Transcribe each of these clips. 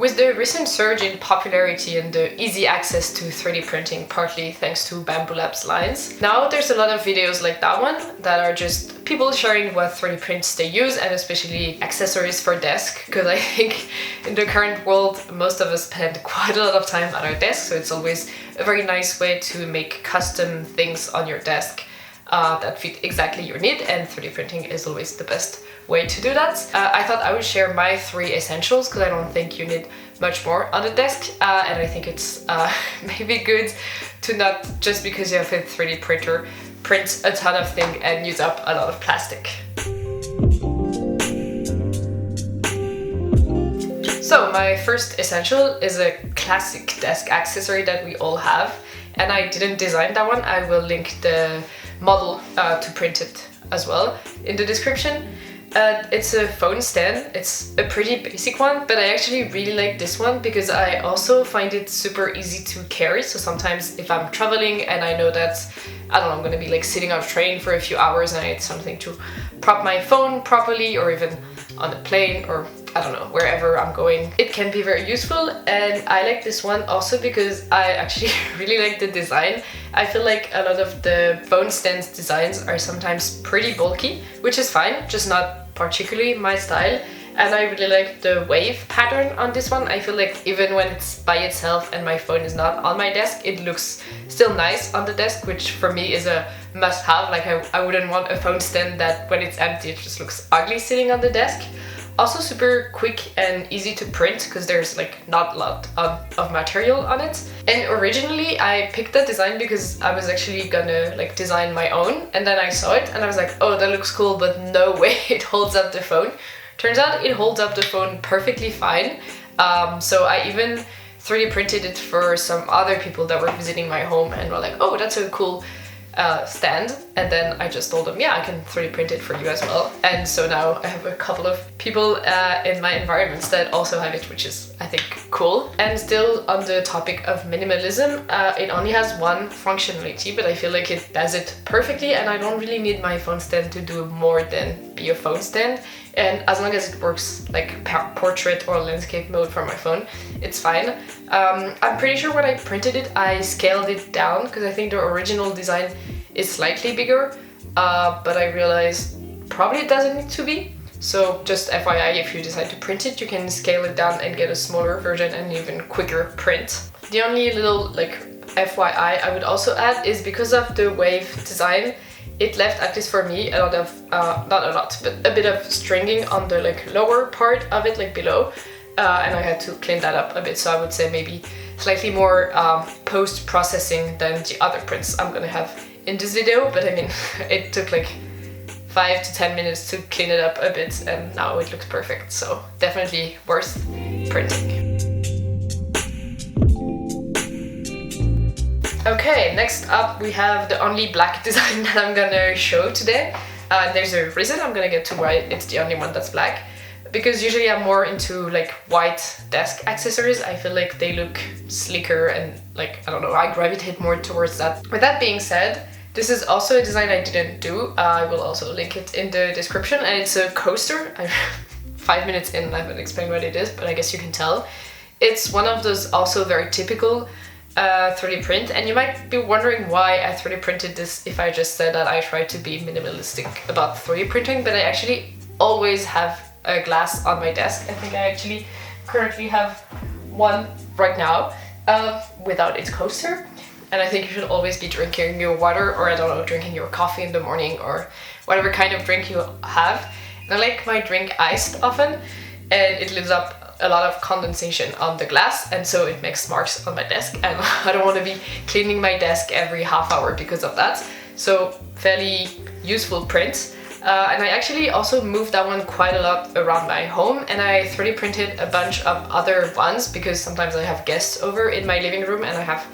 With the recent surge in popularity and the easy access to 3D printing, partly thanks to Bamboo Labs lines, now there's a lot of videos like that one that are just people sharing what 3D prints they use, and especially accessories for desk, because I think in the current world most of us spend quite a lot of time at our desk, so it's always a very nice way to make custom things on your desk that fit exactly your need, and 3D printing is always the best way to do that. I thought I would share my 3 essentials because I don't think you need much more on the desk, and I think it's maybe good to not, just because you have a 3D printer, print a ton of things and use up a lot of plastic. So my first essential is a classic desk accessory that we all have, and I didn't design that one. I will link the model to print it as well in the description. It's a phone stand. It's a pretty basic one, but I actually really like this one because I also find it super easy to carry. So sometimes if I'm traveling and I know that, I don't know, I'm gonna be like sitting on a train for a few hours and I need something to prop my phone properly, or even on a plane, or I don't know, wherever I'm going, it can be very useful. And I like this one also because I actually really like the design. I feel like a lot of the phone stands designs are sometimes pretty bulky, which is fine, just not particularly my style. And I really like the wave pattern on this one. I feel like even when it's by itself and my phone is not on my desk, it looks still nice on the desk, which for me is a must-have. Like I wouldn't want a phone stand that when it's empty it just looks ugly sitting on the desk. Also super quick and easy to print because there's like not a lot of material on it. And originally I picked that design because I was actually gonna like design my own, and then I saw it and I was like, oh, that looks cool, but no way it holds up the phone. Turns out it holds up the phone perfectly fine. So I even 3D printed it for some other people that were visiting my home and were like, oh, that's a cool stand. And then I just told them, yeah, I can 3D print it for you as well. And so now I have a couple of people in my environments that also have it, which is, I think, cool. And still on the topic of minimalism, it only has one functionality, but I feel like it does it perfectly, and I don't really need my phone stand to do more than be a phone stand. And as long as it works like portrait or landscape mode for my phone, it's fine. I'm pretty sure when I printed it, I scaled it down because I think the original design is slightly bigger, but I realized probably it doesn't need to be. So just FYI, if you decide to print it, you can scale it down and get a smaller version and even quicker print. The only little like FYI I would also add is because of the wave design, it left, at least for me, a lot of, not a lot, but a bit of stringing on the like lower part of it, like below, and I had to clean that up a bit. So I would say maybe slightly more post-processing than the other prints I'm gonna have in this video, but I mean, it took like 5 to 10 minutes to clean it up a bit, and now it looks perfect, so definitely worth printing. Okay, next up we have the only black design that I'm gonna show today. There's a reason I'm gonna get to why it's the only one that's black, because usually I'm more into like white desk accessories. I feel like they look sleeker and like, I don't know, I gravitate more towards that. With that being said, this is also a design I didn't do. I will also link it in the description, and it's a coaster. I'm 5 minutes in and I haven't explained what it is, but I guess you can tell. It's one of those also very typical 3D print, and you might be wondering why I 3D printed this if I just said that I try to be minimalistic about 3D printing, but I actually always have a glass on my desk. I think I actually currently have one right now without its coaster, and I think you should always be drinking your water, or I don't know, drinking your coffee in the morning or whatever kind of drink you have. And I like my drink iced often, and it leaves up a lot of condensation on the glass, and so it makes marks on my desk, and I don't want to be cleaning my desk every half hour because of that. So fairly useful print. And I actually also moved that one quite a lot around my home, and I 3D printed a bunch of other ones because sometimes I have guests over in my living room and I have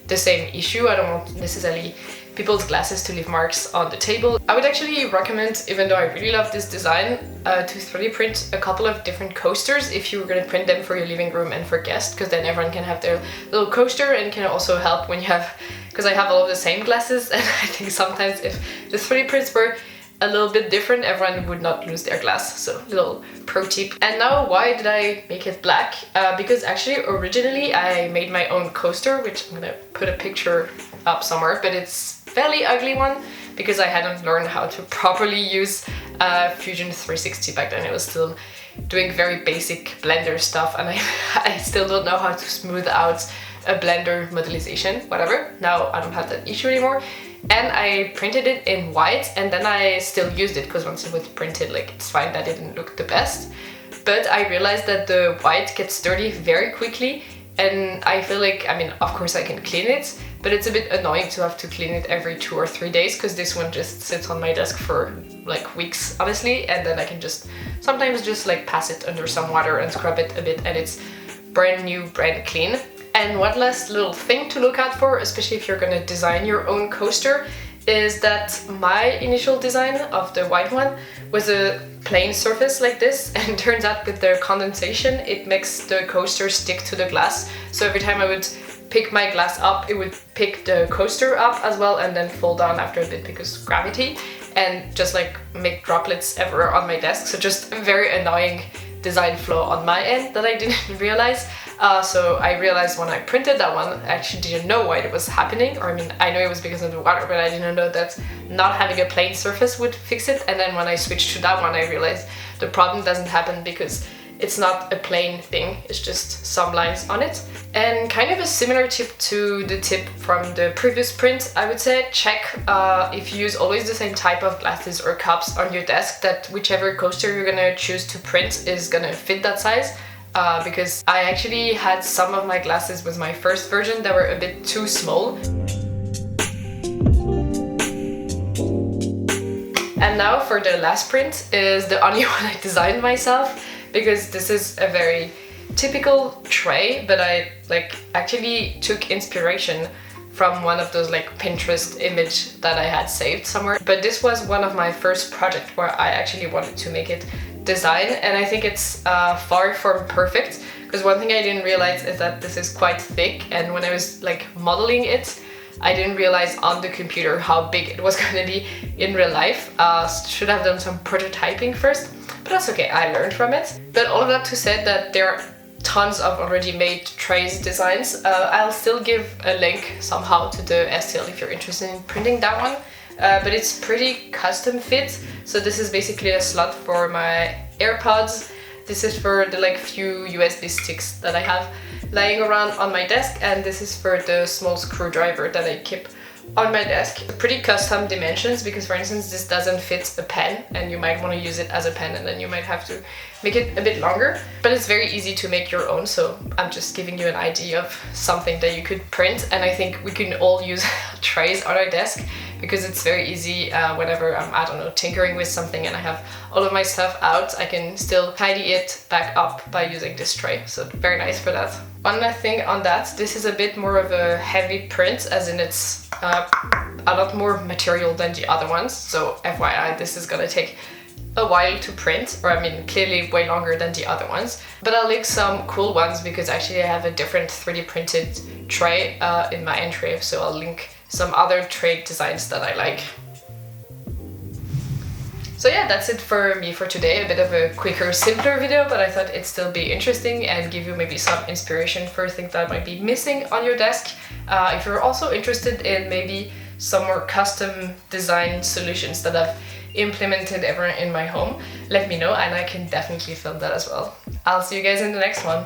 the same issue. I don't want necessarily people's glasses to leave marks on the table. I would actually recommend, even though I really love this design, to 3D print a couple of different coasters if you're gonna print them for your living room and for guests, because then everyone can have their little coaster, and can also help when you have, because I have all of the same glasses, and I think sometimes if the 3D prints were a little bit different, everyone would not lose their glass. So little pro tip. And now why did I make it black? Because actually originally I made my own coaster, which I'm gonna put a picture up somewhere, but it's a fairly ugly one because I hadn't learned how to properly use Fusion 360 back then. It was still doing very basic Blender stuff, and I still don't know how to smooth out a Blender modelization, whatever. Now I don't have that issue anymore. And I printed it in white, and then I still used it because once it was printed, like, it's fine that it didn't look the best. But I realized that the white gets dirty very quickly, and I feel like, I mean, of course I can clean it, but it's a bit annoying to have to clean it every 2 or 3 days because this one just sits on my desk for like weeks, honestly, and then I can just sometimes just like pass it under some water and scrub it a bit, and it's brand new, brand clean. And one last little thing to look out for, especially if you're gonna design your own coaster, is that my initial design of the white one was a plain surface like this, and it turns out with the condensation it makes the coaster stick to the glass. So every time I would pick my glass up, it would pick the coaster up as well and then fall down after a bit because gravity, and just like make droplets everywhere on my desk. So just a very annoying design flaw on my end that I didn't realize. So I realized when I printed that one, I actually didn't know why it was happening, or I mean, I know it was because of the water, but I didn't know that not having a plain surface would fix it. And then when I switched to that one, I realized the problem doesn't happen because it's not a plain thing, it's just some lines on it. And kind of a similar tip to the tip from the previous print, I would say check if you use always the same type of glasses or cups on your desk, that whichever coaster you're gonna choose to print is gonna fit that size. Because I actually had some of my glasses with my first version that were a bit too small. And now for the last print is the only one I designed myself, because this is a very typical tray, but I like actually took inspiration from one of those like Pinterest image that I had saved somewhere. But this was one of my first projects where I actually wanted to make it design, and I think it's far from perfect, because one thing I didn't realize is that this is quite thick, and when I was like modeling it, I didn't realize on the computer how big it was gonna be in real life. Should have done some prototyping first, but that's okay, I learned from it. But all of that to say that there are tons of already made trays designs. I'll still give a link somehow to the STL if you're interested in printing that one. But it's pretty custom fit. So this is basically a slot for my AirPods. This is for the like few USB sticks that I have lying around on my desk, and this is for the small screwdriver that I keep on my desk. Pretty custom dimensions, because for instance this doesn't fit a pen, and you might want to use it as a pen, and then you might have to make it a bit longer. But it's very easy to make your own, so I'm just giving you an idea of something that you could print. And I think we can all use trays on our desk, because it's very easy whenever I'm, I don't know, tinkering with something and I have all of my stuff out, I can still tidy it back up by using this tray. So very nice for that. One last thing on that, this is a bit more of a heavy print, as in it's a lot more material than the other ones. So FYI, this is gonna take a while to print, or I mean clearly way longer than the other ones. But I'll link some cool ones, because actually I have a different 3D printed tray in my entry, so I'll link some other tray designs that I like. So yeah, that's it for me for today. A bit of a quicker, simpler video, but I thought it'd still be interesting and give you maybe some inspiration for things that might be missing on your desk. If you're also interested in maybe some more custom design solutions that I've implemented ever in my home, let me know and I can definitely film that as well. I'll see you guys in the next one.